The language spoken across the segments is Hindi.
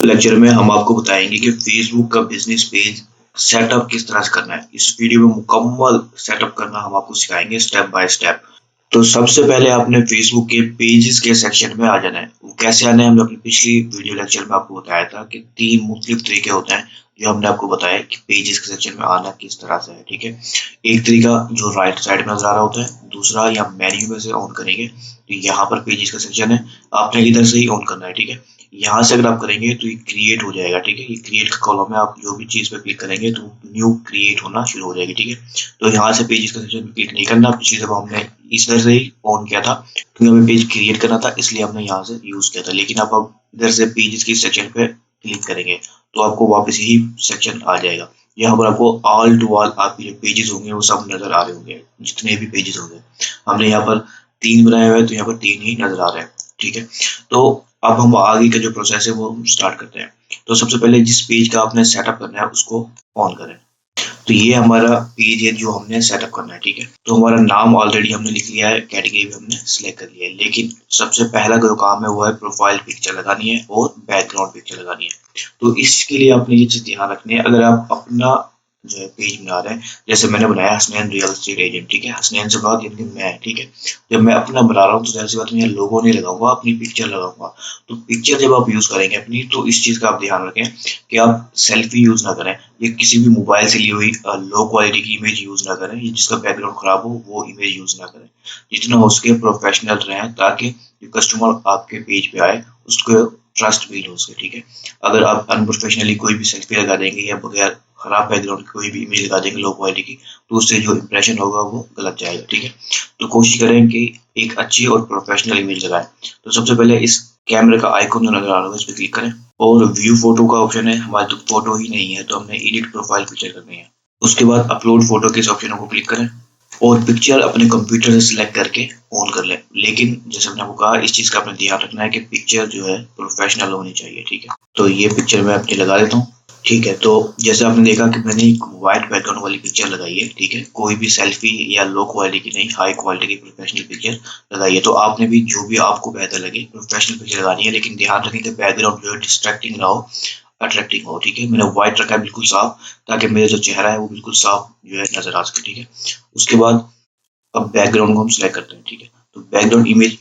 लेक्चर में हम आपको बताएंगे कि फेसबुक का बिजनेस पेज सेटअप किस तरह से करना है। इस वीडियो में मुकम्मल सेटअप करना हम आपको सिखाएंगे स्टेप बाय स्टेप। तो सबसे पहले आपने फेसबुक के पेजेस के सेक्शन में आ जाना है। वो कैसे आना है हमने अपनी पिछली वीडियो लेक्चर में आपको बताया था कि 3 मुख्तलिफ तरीके होते हैं जो हमने आपको बताया कि पेजेस के सेक्शन में आना किस तरह से है। ठीक है, एक तरीका जो राइट साइड में नजर आ रहा होता है, दूसरा या मेन्यू में से ऑन करेंगे तो यहाँ पर पेजेस का सेक्शन है, आपने इधर से ही ऑन करना है। ठीक है, यहाँ से अगर आप करेंगे तो ये क्रिएट हो जाएगा। ठीक है, ये क्रिएट का कॉलम है, आप जो भी चीज पे क्लिक करेंगे तो न्यू क्रिएट होना शुरू हो जाएगी। ठीक है, तो यहाँ से पेजेस का सेक्शन क्लिक नहीं करना, पिछली दफा हमने इस तरह से ही ऑन किया था क्योंकि हमें पेज क्रिएट करना था, इसलिए हमने यहाँ से यूज किया था। लेकिन अब इधर से पेजेस की सेक्शन पे क्लिक करेंगे तो आपको वापस यही सेक्शन आ जाएगा। यहाँ पर आपको ऑल टू ऑल आपके जो पेजेस होंगे वो सब नजर आ रहे होंगे, जितने भी पेजेस होंगे। हमने यहाँ पर 3 बनाए हुए हैं तो यहाँ पर 3 ही नजर आ रहे हैं। ठीक है, तो अब हम आगे का जो प्रोसेस है वो हम स्टार्ट करते हैं। तो सबसे पहले जिस पेज का आपने सेटअप करना है उसको ऑन करें। तो ये हमारा पेज है जो हमने सेटअप करना है। ठीक है, तो हमारा नाम ऑलरेडी हमने लिख लिया है, कैटेगरी भी हमने सिलेक्ट कर लिया है, लेकिन सबसे पहला जो काम है वो है प्रोफाइल पिक्चर लगानी है और बैकग्राउंड पिक्चर लगानी है। तो इसके लिए आपने ये चीज ध्यान रखनी है। अगर आप अपना जो है पेज बना रहे हैं, जैसे मैंने बनाया हसनैन रियल एस्टेट एजेंट। ठीक है, हसनैन से बाद यानी कि मैं। ठीक है, जब मैं अपना बना रहा हूँ तो जाहिर सी बात है लोगो नहीं लगाऊंगा, अपनी पिक्चर लगाऊंगा। तो पिक्चर जब आप यूज करेंगे अपनी, तो इस चीज का आप ध्यान रखें कि आप सेल्फी यूज ना करें, ये किसी भी मोबाइल से ली हुई लो क्वालिटी की इमेज यूज ना करें, ये जिसका बैकग्राउंड खराब हो वो इमेज यूज ना करें। जितना हो सके प्रोफेशनल रहें ताकि जो कस्टमर आपके पेज पे आए उसको ट्रस्ट बिल्ड हो सके। ठीक है, अगर आप अनप्रोफेशनली कोई भी सेल्फी लगा देंगे या बगैर खराब बैकग्राउंड की कोई भी इमेज लगा देंगे लो क्वालिटी की, तो उससे जो इंप्रेशन होगा वो गलत जाएगा। ठीक है, तो कोशिश करें कि एक अच्छी और प्रोफेशनल इमेज लगाएं। तो सबसे पहले इस कैमरे का आइकन जो नजर आ रहा है इस पर क्लिक करें और व्यू फोटो का ऑप्शन है, हमारे तो फोटो ही नहीं है तो हमने एडिट प्रोफाइल पिक्चर करनी है। उसके बाद अपलोड फोटो के इस ऑप्शन को क्लिक करें और पिक्चर अपने कंप्यूटर से सिलेक्ट करके ऑन कर लें। लेकिन जैसे मैंने आपको कहा, इस चीज का आपने ध्यान रखना है कि पिक्चर जो है प्रोफेशनल होनी चाहिए। ठीक है, तो ये पिक्चर मैं अपनी लगा देता हूँ। ठीक है, तो जैसे आपने देखा कि मैंने एक वाइट बैकग्राउंड वाली पिक्चर लगाई है। ठीक है, कोई भी सेल्फी या लो क्वालिटी की नहीं, हाई क्वालिटी की प्रोफेशनल पिक्चर लगाई है। तो आपने भी जो भी आपको बेहतर लगे प्रोफेशनल पिक्चर लगानी है, लेकिन ध्यान रखें कि बैकग्राउंड जो है डिस्ट्रैक्टिंग ना हो, अट्रैक्टिंग हो। ठीक है, मैंने व्हाइट रखा है बिल्कुल साफ, ताकि मेरा जो चेहरा है वो बिल्कुल साफ जो है नजर आ सके। ठीक है, उसके बाद अब बैकग्राउंड को हम सिलेक्ट करते हैं। ठीक है, तो बैकग्राउंड इमेज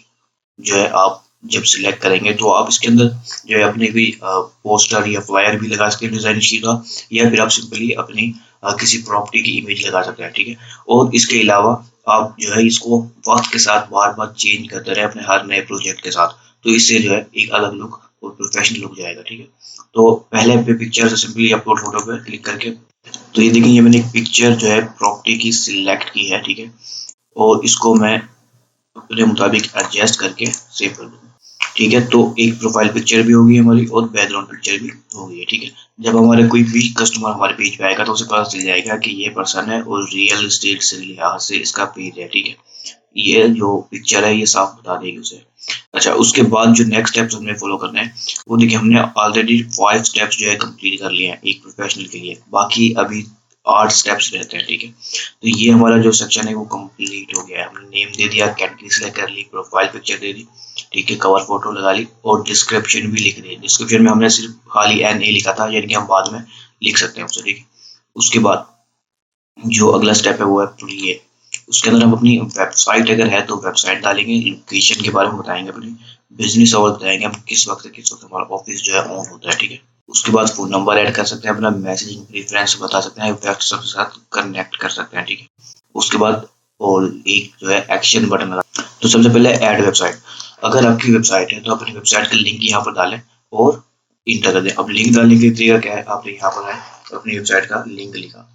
जो है आप जब सिलेक्ट करेंगे तो आप इसके अंदर जो है अपने भी पोस्टर या फ्लायर भी लगा सकते हैं डिजाइन शीट का, या फिर आप सिंपली अपनी किसी प्रॉपर्टी की इमेज लगा सकते हैं। ठीक है, और इसके अलावा आप जो है इसको वक्त के साथ बार बार चेंज करते रहे अपने हर नए प्रोजेक्ट के साथ, तो इससे जो है एक अलग लुक और प्रोफेशनल लुक जाएगा। ठीक है, तो पहले पे पिक्चर से सिंपली अपलोड फोटो पे क्लिक करके, तो ये देखिए ये मैंने एक पिक्चर जो है प्रॉपर्टी की सिलेक्ट की है। ठीक है, और इसको मैं अपने मुताबिक एडजस्ट करके सेव कर दूंगा। ठीक है, तो एक प्रोफाइल पिक्चर भी होगी हमारी और बैकग्राउंड पिक्चर भी होगी। ठीक है, जब हमारे कोई भी कस्टमर हमारे पेज पे आएगा तो उसे पता चल जाएगा कि ये पर्सन है और रियल एस्टेट से लिहाज से इसका पेज है। ठीक है, ये जो पिक्चर है ये साफ बता देगी उसे। अच्छा, उसके बाद जो नेक्स्ट स्टेप्स हमें फॉलो करना है वो देखिए, हमने ऑलरेडी 5 स्टेप्स जो है कंप्लीट कर लिए हैं एक प्रोफेशनल के लिए, बाकी अभी 8 स्टेप्स रहते हैं। ठीक है, तो ये हमारा जो सेक्शन है वो कंप्लीट हो गया है। हमने नेम दे दिया, कैटेगरी सेलेक्ट कर ली, प्रोफाइल पिक्चर दे दी। ठीक है, कवर फोटो लगा ली और डिस्क्रिप्शन भी लिख दी। डिस्क्रिप्शन में हमने सिर्फ खाली NA लिखा था, यानी कि हम बाद में लिख सकते हैं उसे। ठीक है, उसके बाद जो अगला स्टेप है वो है प्ले। उसके अंदर हम अपनी वेबसाइट अगर है तो वेबसाइट डालेंगे, लोकेशन के बारे में बताएंगे, अपनी बिजनेस और बताएंगे हम किस वक्त हमारा ऑफिस जो है ऑन होता है। ठीक है, उसके बाद फोन नंबर ऐड कर सकते हैं, अपना मैसेजिंग प्रेफरेंस बता सकते हैं, व्हाट्सएप के साथ कनेक्ट कर सकते हैं। ठीक है, उसके बाद और एक जो है एक्शन बटन लगा। तो सबसे पहले ऐड वेबसाइट, अगर आपकी वेबसाइट है तो अपनी वेबसाइट का लिंक यहाँ पर डालें और इंटर कर दें। अब लिंक डालने का तरीका क्या है, आपने यहाँ पर आए अपनी वेबसाइट का लिंक लिखा,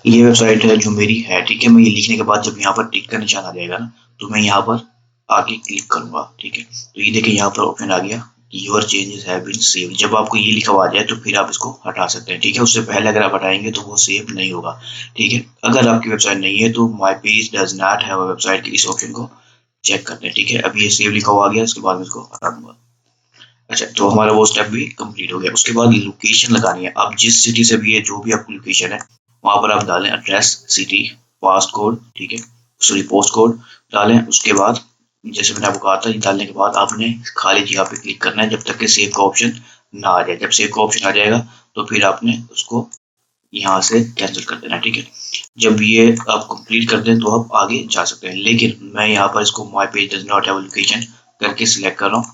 ये वेबसाइट है जो मेरी है। ठीक है, मैं ये लिखने के बाद जब यहाँ पर टिक का निशान आ जाएगा ना, तो मैं यहाँ पर आगे क्लिक करूंगा। ठीक है, तो ये देखिए यहाँ पर ऑप्शन आ गया, your changes have been saved. जब आपको ये लिखा हुआ आ जाए तो फिर आप इसको हटा सकते हैं। ठीक है, उससे पहले अगर आप हटाएंगे तो वो सेव नहीं होगा। ठीक है, अगर आपकी वेबसाइट नहीं है तो my page does not have a website के इस ऑप्शन को चेक करते हैं। ठीक है, अब ये सेव लिखा हुआ आ गया, उसके बाद मैं इसको हटा दूंगा। अच्छा, तो हमारा वो स्टेप भी कंप्लीट हो गया। उसके बाद लोकेशन लगानी है। आप जिस सिटी से भी है, जो भी आपकी लोकेशन है वहां पर आप डालें एड्रेस, सिटी, पास्ट कोड। ठीक है, सॉरी पोस्ट कोड डालें। उसके बाद जैसे मैंने आपको कहा था, ये डालने के बाद आपने खाली जगह पे क्लिक करना है जब तक कि सेव का ऑप्शन ना आ जाए। जब सेव का ऑप्शन आ जाएगा तो फिर आपने उसको यहाँ से कैंसिल कर देना, ठीक है। जब ये आप कंप्लीट कर दें तो आप आगे जा सकते हैं, लेकिन मैं यहाँ पर इसको my page does not have location करके सिलेक्ट कर रहा हूँ,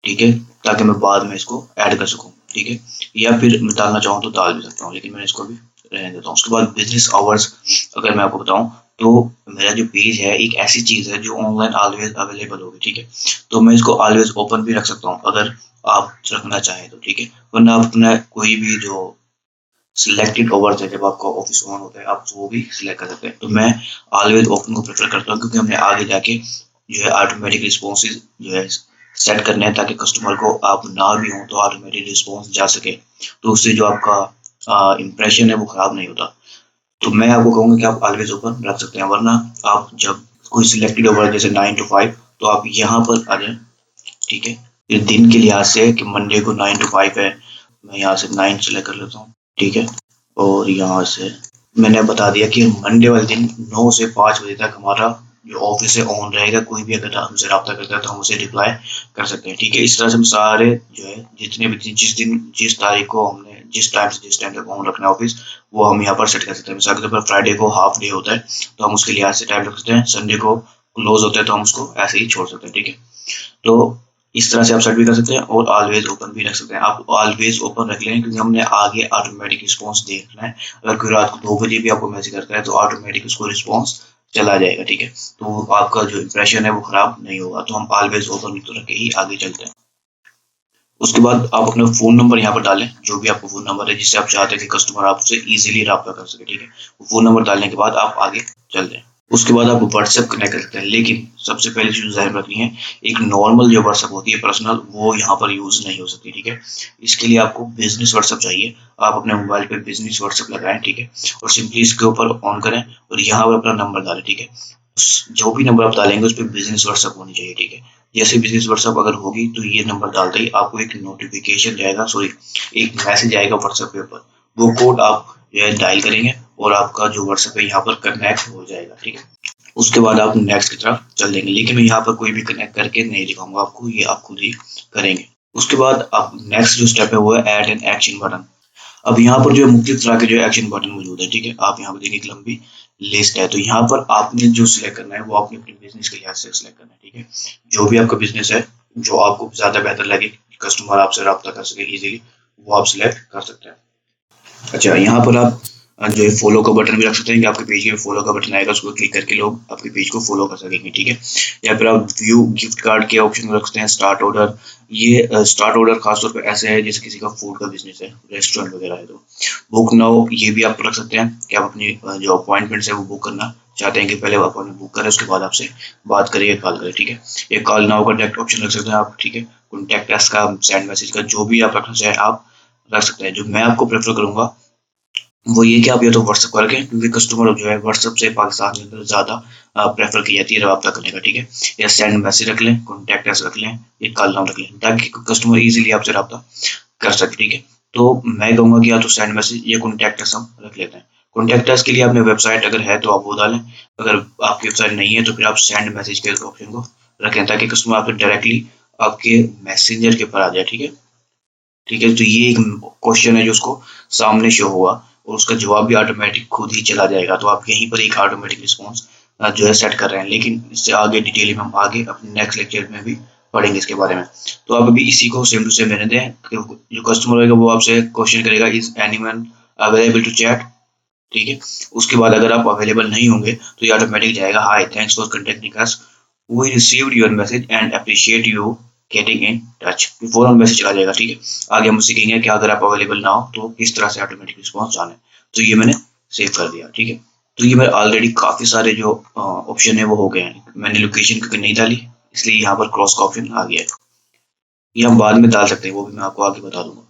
ठीक है, ताकि मैं बाद में इसको ऐड कर सकूँ, ठीक है। या फिर मैं डालना चाहूँ तो डाल भी सकता हूँ, लेकिन मैं इसको भी रहने देता हूँ। उसके बाद बिजनेस आवर्स अगर मैं आपको बताऊँ तो मेरा जो पेज है एक ऐसी चीज़ है जो ऑनलाइन ऑलवेज अवेलेबल होगी, ठीक है। तो मैं इसको ऑलवेज ओपन भी रख सकता हूँ अगर आप रखना चाहें तो, ठीक है। वरना आप अपना कोई भी जो सिलेक्टेड ओवर्स है जब आपका ऑफिस ऑन होता है आप वो भी सिलेक्ट कर सकते हैं। तो मैं ऑलवेज ओपन को प्रेफर करता हूँ, क्योंकि हमने आगे जाके जो है ऑटोमेटिक रिस्पॉन्सेज जो है सेट करने हैं, ताकि कस्टमर को आप ना भी हो तो ऑटोमेटिक रिस्पॉन्स जा सके, तो उससे जो आपका इम्प्रेशन है वो खराब नहीं होता। तो मैं आपको कहूँगा कि आप ऑलवेज ओपन रख सकते हैं, वरना आप जब कोई सिलेक्टेड ओवर जैसे 9 to 5 तो आप यहाँ पर आ जाए, ठीक है। ये दिन के लिहाज से कि मंडे को 9 to 5 है, मैं यहाँ से 9 सेलेक्ट कर लेता हूँ, ठीक है। और यहाँ से मैंने बता दिया कि मंडे वाले दिन 9 से 5 बजे तक हमारा जो ऑफिस है ऑन रहेगा। कोई भी अगर हमसे रब्ता करता है तो हम उसे रिप्लाई कर सकते हैं, ठीक है। इस तरह से हम सारे जो है जितने भी जिस तारीख को हमने जिस टाइम तक ऑन रखना है ऑफिस, वो हम यहाँ पर सेट कर सकते हैं। मिसाल के तौर पर फ्राइडे को हाफ डे होता है तो हम उसके लिहाज से टाइम रख सकते हैं, संडे को क्लोज होता है तो हम उसको ऐसे ही छोड़ सकते हैं, ठीक है। तो इस तरह से आप सेट भी कर सकते हैं और ऑलवेज ओपन भी रख सकते हैं। आप ऑलवेज ओपन रख लें क्योंकि हमने आगे ऑटोमेटिक रिस्पॉन्स देखना है। अगर कोई रात को 2 बजे भी आपको मैसेज करता है तो ऑटोमेटिक उसको रिस्पॉन्स चला जाएगा, ठीक है। तो आपका जो इंप्रेशन है वो खराब नहीं होगा। तो हम ऑलवेज ओपन तो रख के ही आगे चलते हैं। उसके बाद आप अपना फ़ोन नंबर यहाँ पर डालें, जो भी आपका फ़ोन नंबर है जिससे आप चाहते हैं कि कस्टमर आपसे ईज़िली राब्ता कर सके, ठीक है। वो फ़ोन नंबर डालने के बाद आप आगे चलते हैं। उसके बाद आप व्हाट्सएप कनेक्ट कर सकते हैं, लेकिन सबसे पहले चीज़ ध्यान रखनी है, एक नॉर्मल जो व्हाट्सएप होती है पर्सनल, वो यहाँ पर यूज़ नहीं हो सकती, ठीक है। इसके लिए आपको बिज़नेस व्हाट्सएप चाहिए। आप अपने मोबाइल पे बिज़नेस व्हाट्सएप लगाएँ, ठीक है, और सिंपली इसके ऊपर ऑन करें और यहाँ पर अपना नंबर डालें, ठीक है। जो भी नंबर आप डालेंगे उस पर बिज़नेस व्हाट्सएप होनी चाहिए, ठीक है। जैसे बिजनेस व्हाट्सएप अगर होगी तो ये नंबर डालते ही आपको एक नोटिफिकेशन जाएगा, सॉरी एक मैसेज आएगा व्हाट्सएप के ऊपर। वो कोड आप जो है डायल करेंगे और आपका जो व्हाट्सएप है यहाँ पर कनेक्ट हो जाएगा, ठीक है। उसके बाद आप नेक्स्ट की तरफ चल देंगे, लेकिन मैं यहाँ पर कोई भी कनेक्ट करके नहीं दिखाऊंगा आपको, ये आप खुद ही करेंगे। उसके बाद आप नेक्स्ट जो स्टेप है वो है ऐड एन एक्शन बटन। अब यहाँ पर जो मुख्तलिफ तरह के जो एक्शन बटन मौजूद है, ठीक है। आप यहाँ पर देखिए एक लंबी लिस्ट है, तो यहाँ पर आपने जो सिलेक्ट करना है वो आपने अपने बिजनेस के लिहाज से सिलेक्ट करना है, ठीक है। जो भी आपका बिजनेस है, जो आपको ज़्यादा बेहतर लगे, कस्टमर आपसे रब्ता कर सके इजीली, वो आप सिलेक्ट कर सकते हैं। अच्छा, यहाँ पर आप जो है फॉलो का बटन भी रख सकते हैं कि आपके पेज में फॉलो का बटन आएगा, उसको क्लिक करके लोग आपके पेज को फॉलो कर सकेंगे, ठीक है। या फिर आप व्यू गिफ्ट कार्ड के ऑप्शन रख सकते हैं, स्टार्ट ऑर्डर। ये स्टार्ट ऑर्डर खासतौर पर ऐसे है जैसे किसी का फूड का बिजनेस है, रेस्टोरेंट वगैरह है, तो बुक नाउ ये भी आप रख सकते हैं कि आप अपनी जो अपॉइंटमेंट्स है वो बुक करना चाहते हैं कि पहले अपॉइंटमेंट बुक करें, उसके बाद आपसे बात करिए, कॉल करें, ठीक है। ये कॉल नाउ का डायरेक्ट ऑप्शन रख सकते हैं आप, ठीक है। कॉन्टैक्ट अस का, सेंड मैसेज का, जो भी आप रखना चाहें आप रख सकते हैं। जो मैं आपको प्रेफर करूंगा वो ये कि आप या तो व्हाट्सएप कर रखें, क्योंकि कस्टमर जो है व्हाट्सएप से पाकिस्तान के अंदर ज़्यादा प्रेफर की जाती है रब्ता करने का, ठीक है। या सेंड मैसेज रख लें, कॉन्टैक्ट अस रख लें, या कॉल नाउ रख लें, ताकि कस्टमर इजीली आपसे रब्ता कर सके, ठीक है। तो मैं कहूँगा कि या तो सेंड मैसेज या कॉन्टैक्ट अस हम रख लेते हैं। कॉन्टैक्ट अस के लिए आपने वेबसाइट अगर है तो आप वो डालें, अगर आपकी वेबसाइट नहीं है तो फिर आप सेंड मैसेज के ऑप्शन को रखें, ताकि कस्टमर आपसे डायरेक्टली आपके मैसेंजर के ऊपर आ जाए, ठीक है। ठीक है, तो ये एक क्वेश्चन है जो उसको सामने शो हुआ और उसका जवाब भी ऑटोमेटिक खुद ही चला जाएगा। तो आप यहीं पर एक ऑटोमेटिक रिस्पॉन्स जो है सेट कर रहे हैं, लेकिन इससे आगे डिटेल में हम आगे अपने नेक्स्ट लेक्चर में भी पढ़ेंगे इसके बारे में। तो आप अभी इसी को सेम टू सेम रहने दें कि जो कस्टमर होगा वो आपसे क्वेश्चन करेगा, is anyone available to chat, ठीक है। उसके बाद अगर आप अवेलेबल नहीं होंगे तो ये ऑटोमेटिक जाएगा, hi thanks for contacting us, we received your message and appreciate you getting in touch, फौरन मैसेज चला जाएगा, ठीक है। आगे हम सीखेंगे कि अगर आप अवेलेबल ना हो तो किस तरह से ऑटोमेटिक रिस्पॉन्स जाना है। तो ये मैंने सेव कर दिया, ठीक है। तो ये मेरे ऑलरेडी काफ़ी सारे जो ऑप्शन है वो हो गए हैं। मैंने लोकेशन क्योंकि नहीं डाली इसलिए यहाँ पर क्रॉस का ऑप्शन आ गया है। ये हम बाद में डाल सकते हैं, वो भी मैं आपको आगे बता दूंगा।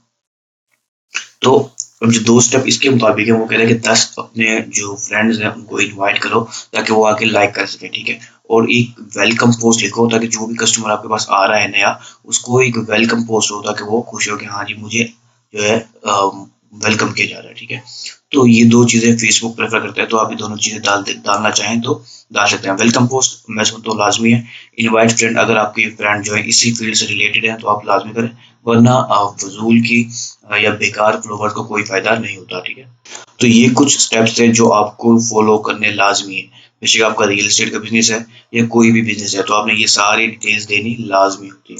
तो अब जो 2 स्टेप इसके मुताबिक है वो कह रहे हैं कि 10 अपने जो फ्रेंड्स हैं उनको इनवाइट करो ताकि वो आके लाइक कर सके, ठीक है। और एक वेलकम पोस्ट लिखो ताकि जो भी कस्टमर आपके पास आ रहा है नया, उसको एक वेलकम पोस्ट हो ताकि वो खुश हो कि हाँ जी मुझे जो है वेलकम किया जा रहा है, ठीक है। तो ये दो चीजें फेसबुक प्रेफर करता है, तो आप ये दोनों चीजें डालना चाहें तो डाल सकते हैं। वेलकम पोस्ट मैं समझता हूँ लाजमी है। इनवाइट फ्रेंड, अगर आपके फ्रेंड जो है इसी फील्ड से रिलेटेड है तो आप लाजमी करें, वरना फजूल की या बेकार फॉलोवर्स को कोई फायदा नहीं होता, ठीक है। तो ये कुछ स्टेप्स हैं जो आपको फॉलो करने लाजमी है। बेशक आपका रियल एस्टेट का बिजनेस है या कोई भी बिजनेस है, तो आपने ये सारी डिटेल्स देनी लाजमी होती है।